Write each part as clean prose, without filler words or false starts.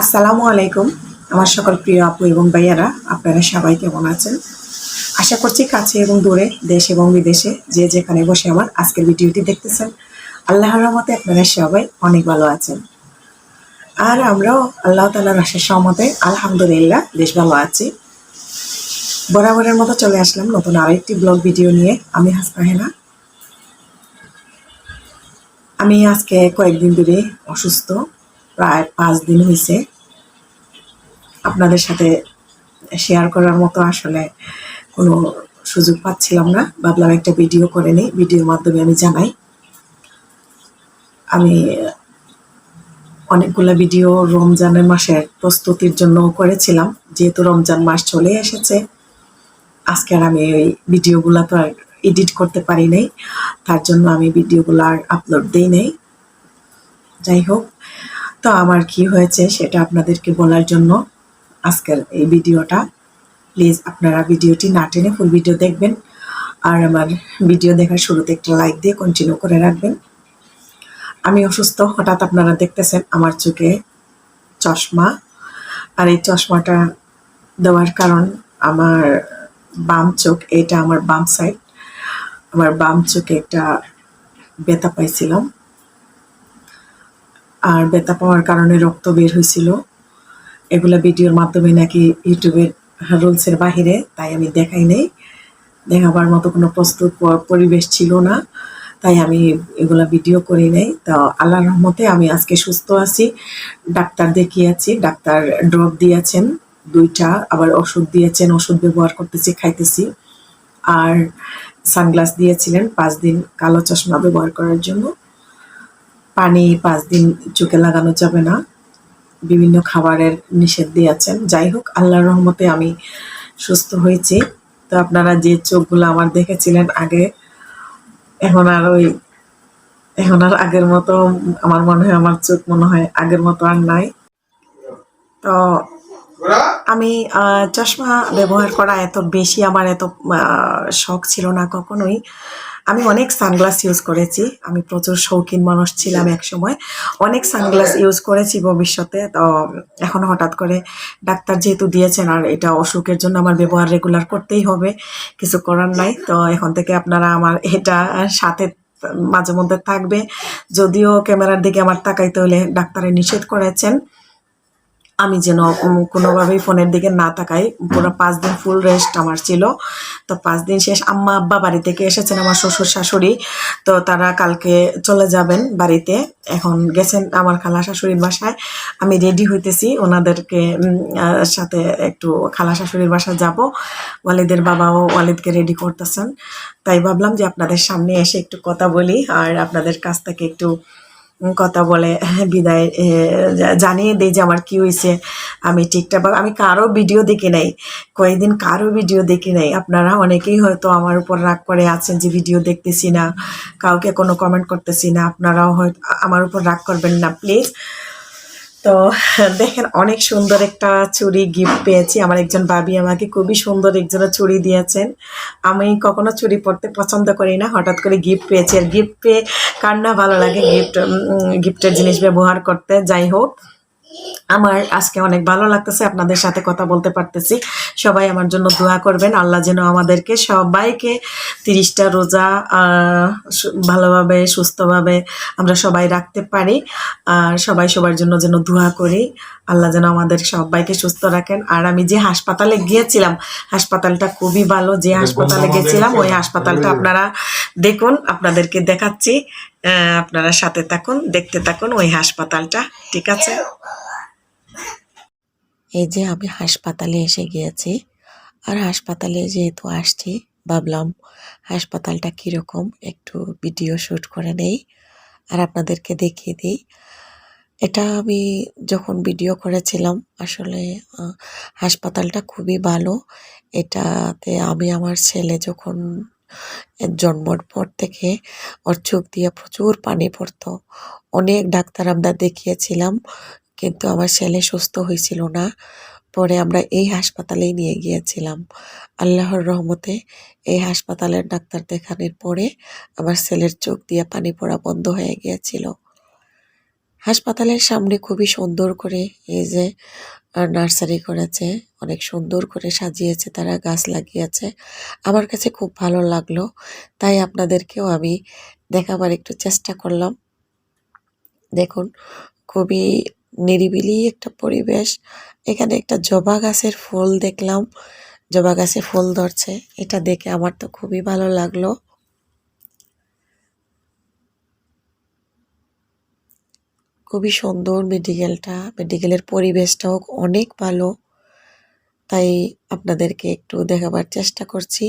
আসসালামু আলাইকুম আমার সকল প্রিয় আপু এবং ভাইয়ারা, আপনারা সবাই কেমন আছেন? আশা করছি কাছে এবং দূরে, দেশ এবং বিদেশে যে যেখানে বসে আমার আজকের ভিডিওটি দেখতেছেন, আল্লাহর রহমতে আপনারা সবাই অনেক ভালো আছেন। আর আমরাও আল্লাহ তাআলার অশেষ রহমতে আলহামদুলিল্লাহ বেশ ভালো আছি। বরাবরের মতো চলে আসলাম নতুন আরেকটি ব্লগ ভিডিও নিয়ে। আমি হাসনা হেনা। আমি আজকে কয়েকদিন ধরে অসুস্থ, প্রায় 5 দিন হয়েছে। আপনাদের সাথে শেয়ার করার মতো আসলে কোনো সুযোগ পাচ্ছিলাম না। ভাবলাম একটা ভিডিও করে নিই, ভিডিওর মাধ্যমে আমি জানাই। আমি অনেকগুলো ভিডিও রমজানের মাসের প্রস্তুতির জন্য করেছিলাম, যেহেতু রমজান মাস চলে এসেছে। আজকে আর আমি ওই ভিডিওগুলো তো আর এডিট করতে পারি নাই, তার জন্য আমি ভিডিওগুলো আর আপলোড দিই নাই। যাই হোক, তো আমার কি হয়েছে সেটা আপনাদেরকে বলার জন্য আজকের এই ভিডিওটা। প্লিজ আপনারা ভিডিওটি না টেনে ফুল ভিডিও দেখবেন, আর আমার ভিডিও দেখার শুরুতে একটা লাইক দিয়ে কন্টিনিউ করে রাখবেন। আমি অসুস্থ, হঠাৎ আপনারা দেখতেছেন আমার চোখে চশমা, আর এই চশমাটা দেওয়ার কারণ আমার বাম চোখ, এটা আমার বাম সাইড, আমার বাম চোখে একটা ব্যথা পাইছিলাম, আর ব্যথা পাওয়ার কারণে রক্ত বের হয়েছিল। এগুলা ভিডিওর মাধ্যমে নাকি ইউটিউবের রুলসের বাহিরে, তাই আমি দেখাই নেই। দেখাবার মতো কোনো প্রস্তুত পরিবেশ ছিল না, তাই আমি এগুলা ভিডিও করি নাই। তো আল্লাহর রহমতে আমি আজকে সুস্থ আছি। ডাক্তার দেখিয়েছি, ডাক্তার ড্রপ দিয়েছেন 2টা, আবার ওষুধ দিয়েছেন, ওষুধ ব্যবহার করতেছি, খাইতেছি। আর সানগ্লাস দিয়েছিলেন 5 দিন কালো চশমা ব্যবহার করার জন্য। পানি 5 দিন চোখে লাগানো যাবে না, বিভিন্ন খাবারের নিষেধ দিয়েছেন। যাই হোক, আল্লাহর রহমতে আমি সুস্থ হয়েছি। তো আপনারা যে চোখগুলো আমার দেখেছিলেন আগে, এখন আর আগের মতো আমার মনে হয়, আমার চোখ মনে হয় আগের মতো আর নাই। তো আমি চশমা ব্যবহার করা এত বেশি আমার এত শখ ছিল না কখনোই। আমি অনেক সানগ্লাস ইউজ করেছি, আমি প্রচুর শৌখিন মানুষ ছিলাম এক সময়, অনেক সানগ্লাস ইউজ করেছি ভবিষ্যতে। তো এখন হঠাৎ করে ডাক্তার যেহেতু দিয়েছেন, আর এটা অসুখের জন্য আমার ব্যবহার রেগুলার করতেই হবে, কিছু করার নাই। তো এখন থেকে আপনারা আমার এটা সাথে মাঝে মধ্যে থাকবে। যদিও ক্যামেরার দিকে আমার তাকাইতে হলে ডাক্তারে নিষেধ করেছেন, আমি যেন কোনোভাবেই ফোনের দিকে না তাকাই। পুরো 5 দিন ফুল রেস্ট আমার ছিল। তো 5 দিন শেষ, আম্মা আব্বা বাড়ি থেকে এসেছেন, আমার শ্বশুর শাশুড়ি। তো তারা কালকে চলে যাবেন বাড়িতে, এখন গেছেন আমার খালা শাশুড়ির বাসায়। আমি রেডি হইতেছি ওনাদেরকে সাথে একটু খালা শাশুড়ির বাসায় যাব। ওয়ালিদের বাবাও ওয়ালিদকে রেডি করতেছেন, তাই ভাবলাম যে আপনাদের সামনে এসে একটু কথা বলি, আর আপনাদের কাছ থেকে একটু কথা বলে বিদায় জানিয়ে দিই যে আমার কি হয়েছে। আমি ঠিকঠাক, আমি কারো ভিডিও দেখি নাই, কয়েকদিন কারো ভিডিও দেখি নাই। আপনারা অনেকেই হয়তো আমার উপর রাগ করে আছেন যে ভিডিও দেখতেছি না, কাউকে কোনো কমেন্ট করতেছি না। আপনারাও হয়তো আমার উপর রাগ করবেন না প্লিজ। তো দেখেন, অনেক সুন্দর একটা চুড়ি গিফট পেয়েছি। আমার একজন ভাবি আমাকে খুবই সুন্দর একজোড়া চুড়ি দিয়েছেন। আমি কখনো চুড়ি পরতে পছন্দ করি না, হঠাৎ করে গিফট পেয়েছি। আর গিফট পেয়ে কার না ভালো লাগে গিফটের জিনিস ব্যবহার করতে। যাই হোক, আমার আজকে অনেক ভালো লাগতেছে, আপনাদের সাথে কথা বলতে পারতেছি। সবাই আমার জন্য দোয়া করবেন, আল্লাহ যেন আমাদেরকে সবাইকে 30টা রোজা ভালোভাবে সুস্থভাবে আমরা সবাই রাখতে পারি। আর সবাই সবার জন্য যেন দোয়া করি, আল্লাহ যেন আমাদের সবাইকে সুস্থ রাখেন। আর আমি যে হাসপাতালে গিয়েছিলাম, হাসপাতালটা খুবই ভালো। যে হাসপাতালে গেছিলাম ওই হাসপাতালটা আপনারা দেখুন, আপনাদেরকে দেখাচ্ছি। আপনারা সাথে থাকুন, দেখতে থাকুন ওই হাসপাতালটা, ঠিক আছে? এই যে আমি হাসপাতালে এসে গিয়েছি, আর হাসপাতালে যেহেতু আসছি, ভাবলাম হাসপাতালটা কীরকম একটু ভিডিও শ্যুট করে নেই আর আপনাদেরকে দেখিয়ে দিই। এটা আমি যখন ভিডিও করেছিলাম, আসলে হাসপাতালটা খুবই ভালো। এটাতে আমি আমার ছেলে যখন জন্মের পর থেকে ওর চোখ দিয়ে প্রচুর পানি পড়তো। অনেক ডাক্তার আমরা দেখিয়েছিলাম, কিন্তু আমার ছেলে সুস্থ হয়েছিল না। পরে আমরা এই হাসপাতালেই নিয়ে গিয়েছিলাম। আল্লাহর রহমতে এই হাসপাতালের ডাক্তার দেখানোর পরে আমার ছেলের চোখ দিয়ে পানি পড়া বন্ধ হয়ে গিয়েছিল। হাসপাতালের সামনে খুবই সুন্দর করে এই যে নার্সারি করেছে, অনেক সুন্দর করে সাজিয়েছে, তারা গাছ লাগিয়েছে। আমার কাছে খুব ভালো লাগলো, তাই আপনাদেরকেও আমি দেখাবার একটু চেষ্টা করলাম। দেখুন, খুবই নিরিবিলি একটা পরিবেশ। এখানে একটা জবা গাছের ফুল দেখলাম, জবা গাছে ফুল ধরছে, এটা দেখে আমার তো খুবই ভালো লাগলো। খুবই সুন্দর মেডিকেলটা, মেডিকেলের পরিবেশটাও অনেক ভালো, তাই আপনাদেরকে একটু দেখাবার চেষ্টা করছি।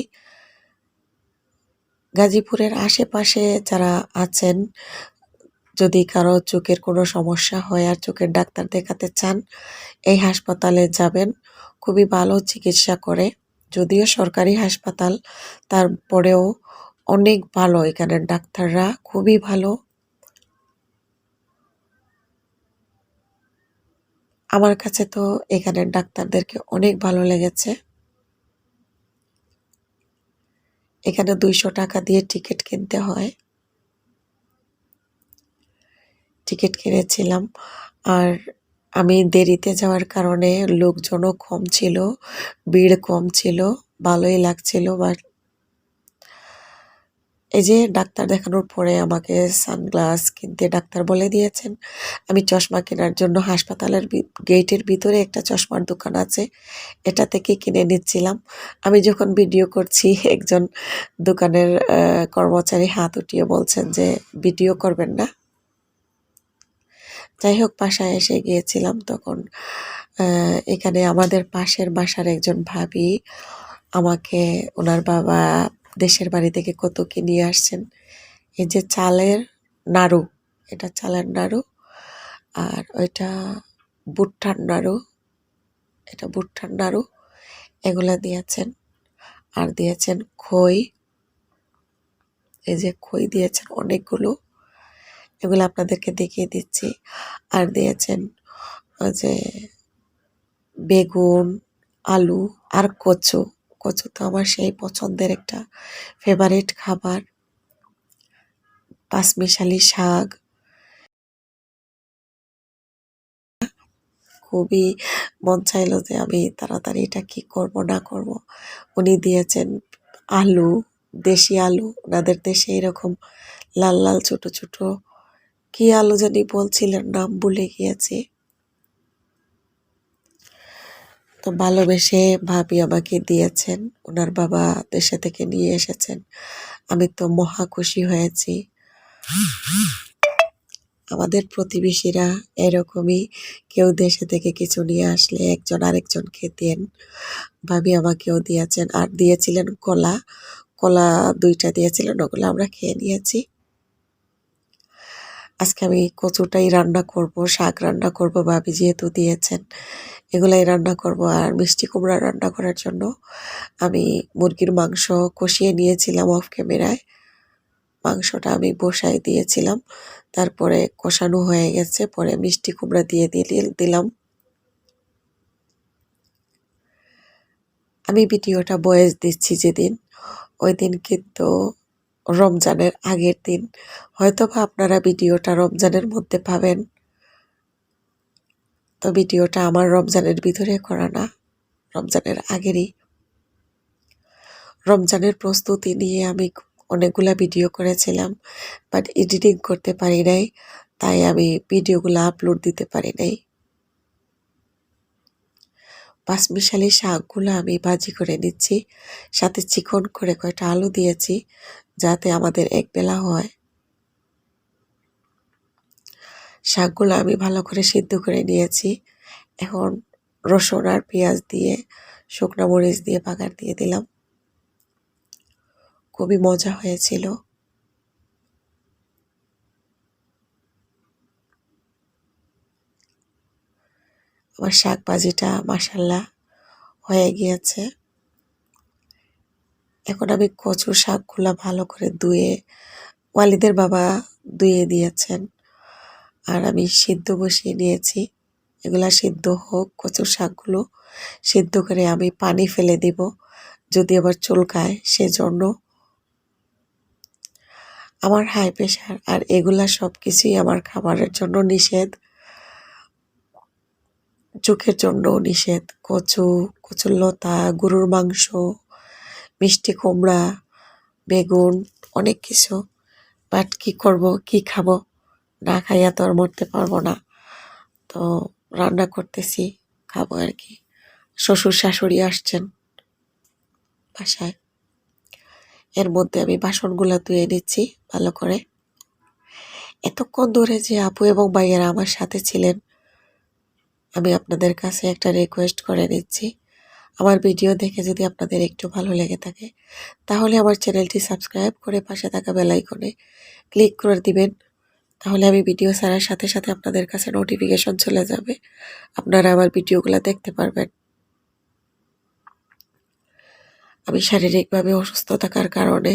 গাজীপুরের আশেপাশে যারা আছেন, যদি কারো চোখের কোনো সমস্যা হয় আর চোখের ডাক্তার দেখাতে চান, এই হাসপাতালে যাবেন, খুবই ভালো চিকিৎসা করে। যদিও সরকারি হাসপাতাল, তারপরেও অনেক ভালো, এখানের ডাক্তাররা খুবই ভালো। আমার কাছে তো এখানের ডাক্তারদেরকে অনেক ভালো লেগেছে। এখানে 200 টাকা দিয়ে টিকিট কিনতে হয়। টিকিট কিনেছিলাম, আর আমি দেরিতে যাওয়ার কারণে লোকজনও কম ছিল, ভিড় কম ছিল, ভালোই লাগছিল। বাট এই যে ডাক্তার দেখানোর পরে আমাকে সানগ্লাস কিনতে ডাক্তার বলে দিয়েছেন। আমি চশমা কেনার জন্য হাসপাতালের গেটের ভিতরে একটা চশমার দোকান আছে, এটা থেকে কিনে নিচ্ছিলাম। আমি যখন ভিডিও করছি, একজন দোকানের কর্মচারী হাত উঠিয়ে বলছেন যে ভিডিও করবেন না। যাই হোক, বাসায় এসে গিয়েছিলাম তখন এখানে আমাদের পাশের বাসার একজন ভাবি আমাকে ওনার বাবা দেশের বাড়ি থেকে কত কি নিয়ে আসছেন। এই যে চালের নাড়ু, এটা চালের নাড়ু, আর ওইটা ভুট্টার নাড়ু, এটা ভুট্টার নাড়ু, এগুলা দিয়েছেন। আর দিয়েছেন খই, এই যে খই দিয়েছেন অনেকগুলো, এগুলো আপনাদেরকে দেখিয়ে দিচ্ছি। আর দিয়েছেন ওই যে বেগুন, আলু আর কচু। কচু তো আমার সেই পছন্দের একটা ফেভারিট খাবার। পাঁচমিশালি শাক, খুবই মন চাইলো যে আমি তাড়াতাড়ি এটা কি করব না করব। উনি দিয়েছেন আলু, দেশি আলু, ওনাদের দেশে এরকম লাল লাল ছোট ছোট কি আলু জানি বলছিলেন, নাম ভুলে গিয়েছি। তো ভালোবেসে ভাবি আমাকে দিয়েছেন, ওনার বাবা দেশে থেকে নিয়ে এসেছেন। আমি তো মহা খুশি হয়েছি। আমাদের প্রতিবেশীরা এরকমই, কেউ দেশে থেকে কিছু নিয়ে আসলে একজন আরেকজনকে দেন। ভাবি আমাকেও দিয়েছেন, আর দিয়েছিলেন কলা, কলা 2টা দিয়েছিলেন, ওগুলো আমরা খেয়ে নিয়েছি। আজকে আমি কচুটাই রান্না করব, শাক রান্না করব, ভাবি যেহেতু দিয়েছেন এগুলাই রান্না করব। আর মিষ্টি কুমড়া রান্না করার জন্য আমি মুরগির মাংস কষিয়ে নিয়েছিলাম অফ ক্যামেরায়, মাংসটা আমি বসাই দিয়েছিলাম, তারপরে কষানো হয়ে গেছে, পরে মিষ্টি কুমড়া দিয়ে দিলাম। আমি ভিডিওটা ভয়েস দিচ্ছি যেদিন, ওই দিন কিন্তু রমজানের আগের দিন, হয়তো বা আপনারা ভিডিওটা রমজানের মধ্যে পাবেন। তো ভিডিওটা আমার রমজানের ভিতরে করা না, রমজানের আগেরই। রমজানের প্রস্তুতি নিয়ে আমি অনেকগুলা ভিডিও করেছিলাম, বাট এডিটিং করতে পারি নাই, তাই আমি ভিডিওগুলো আপলোড দিতে পারি নাই। পাঁচমিশালি শাকগুলো আমি ভাজি করে নিচ্ছি, সাথে চিকন করে কয়টা আলু দিয়েছি যাতে আমাদের একবেলা হয়। শাকগুলো আমি ভালো করে সিদ্ধ করে নিয়েছি। এখন রসুন আর পেঁয়াজ দিয়ে, শুকনো মরিচ দিয়ে বাগার দিয়ে দিলাম। খুবই মজা হয়েছিল। আমার শাক ভাজিটা মাশাল্লাহ হয়ে গিয়েছে। এখন আমি কচুর শাকগুলা ভালো করে ধুয়ে, ওয়ালিদের বাবা ধুয়ে দিয়েছেন, আর আমি সিদ্ধ বসিয়ে নিয়েছি। এগুলা সিদ্ধ হোক, কচুর শাকগুলো সিদ্ধ করে আমি পানি ফেলে দিব, যদি আবার চুলকায় সেজন্য। আমার হাই প্রেশার আর এগুলা সব কিছুই আমার খাবারের জন্য নিষেধ, চোখের জন্য নিষেধ। কচু, কচুর লতা, গরুর মাংস, মিষ্টি কুমড়া, বেগুন, অনেক কিছু। বাট কি করব, কি খাবো, না খাইয়া তো আর মরতে পারবো না। তো রান্না করতেছি, খাবো আর কি। শ্বশুর শাশুড়ি আসছেন বাসায়, এর মধ্যে আমি বাসনগুলা ধুয়ে নিচ্ছি ভালো করে। এতক্ষণ ধরে যে আপু এবং ভাইয়েরা আমার সাথে ছিলেন, আমি আপনাদের কাছে একটা রিকোয়েস্ট করে নিচ্ছি। আমার ভিডিও দেখে যদি আপনাদের একটু ভালো লেগে থাকে, তাহলে আমার চ্যানেলটি সাবস্ক্রাইব করে পাশে থাকা বেল আইকনে ক্লিক করে দিবেন। তাহলে আমি ভিডিও ছাড়ার সাথে সাথে আপনাদের কাছে নোটিফিকেশন চলে যাবে, আপনারা আমার ভিডিওগুলো দেখতে পারবেন। আমি শারীরিকভাবে অসুস্থ থাকার কারণে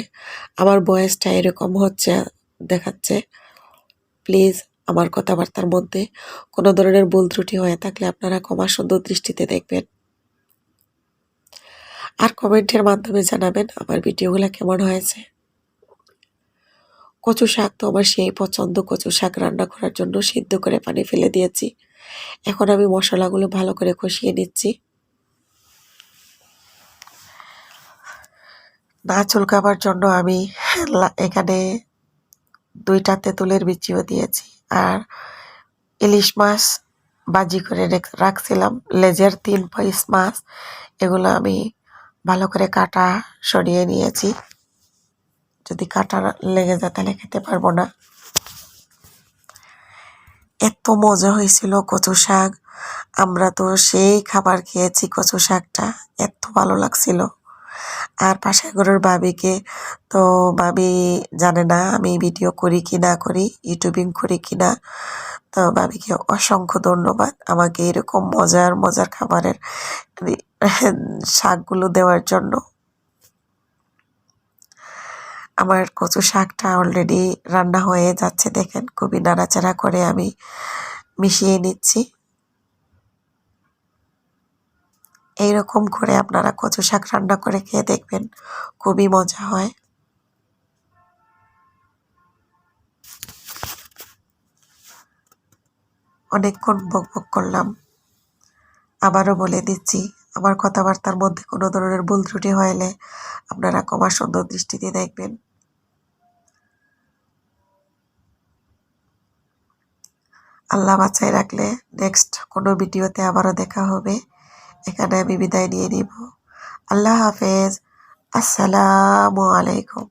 আমার বয়সটা এরকম হচ্ছে, দেখাচ্ছে। প্লিজ আমার কথাবার্তার মধ্যে কোনো ধরনের ভুল ত্রুটি হয়ে থাকলে আপনারা ক্ষমা সুন্দর দৃষ্টিতে দেখবেন। আর কমেন্টের মাধ্যমে জানাবেন আমার ভিডিওগুলো কেমন হয়েছে। কচু শাক তো আমার সেই পছন্দ। কচু শাক রান্না করার জন্য সিদ্ধ করে পানি ফেলে দিয়েছি। এখন আমি মশলাগুলো ভালো করে কষিয়ে নিচ্ছি। না চুলকাবার জন্য আমি এখানে 2টা তেঁতুলের বিচিও দিয়েছি। আর ইলিশ মাছ ভাজি করে রাখছিলাম, লেজের 3 পিস মাছ, এগুলো আমি ভালো করে কাটা সরিয়ে নিয়েছি। যদি কাটা লেগে যায় তাহলে খেতে পারবো না। এত মজা হয়েছিল কচু শাক, আমরা তো সেই খাবার খেয়েছি কচু শাকটা, এত ভালো লাগছিল। আর পাশের ঘরের ভাবিকে, তো ভাবি জানে না আমি ভিডিও করি কি না করি, ইউটিউবিং করি কি না। তো ভাবিকে অসংখ্য ধন্যবাদ আমাকে এরকম মজার মজার খাবারের শাকগুলো দেওয়ার জন্য। আমার কচু শাকটা অলরেডি রান্না হয়ে যাচ্ছে, দেখেন খুবই নাড়াচাড়া করে আমি মিশিয়ে নিচ্ছি। এইরকম করে আপনারা কচু শাক রান্না করে খেয়ে দেখবেন, খুবই মজা হয়। অনেকক্ষণ বকবক করলাম, আবারও বলে দিচ্ছি আমার কথাবার্তার মধ্যে কোনো ধরনের ভুল ত্রুটি হলে আপনারা ক্ষমা সুন্দর দৃষ্টিতে দেখবেন। আল্লাহ বাঁচায় রাখলে নেক্সট কোনো ভিডিওতে আবারও দেখা হবে। এখানে আমি বিদায় নিয়ে নিব। আল্লাহ হাফেজ। আসসালামু আলাইকুম।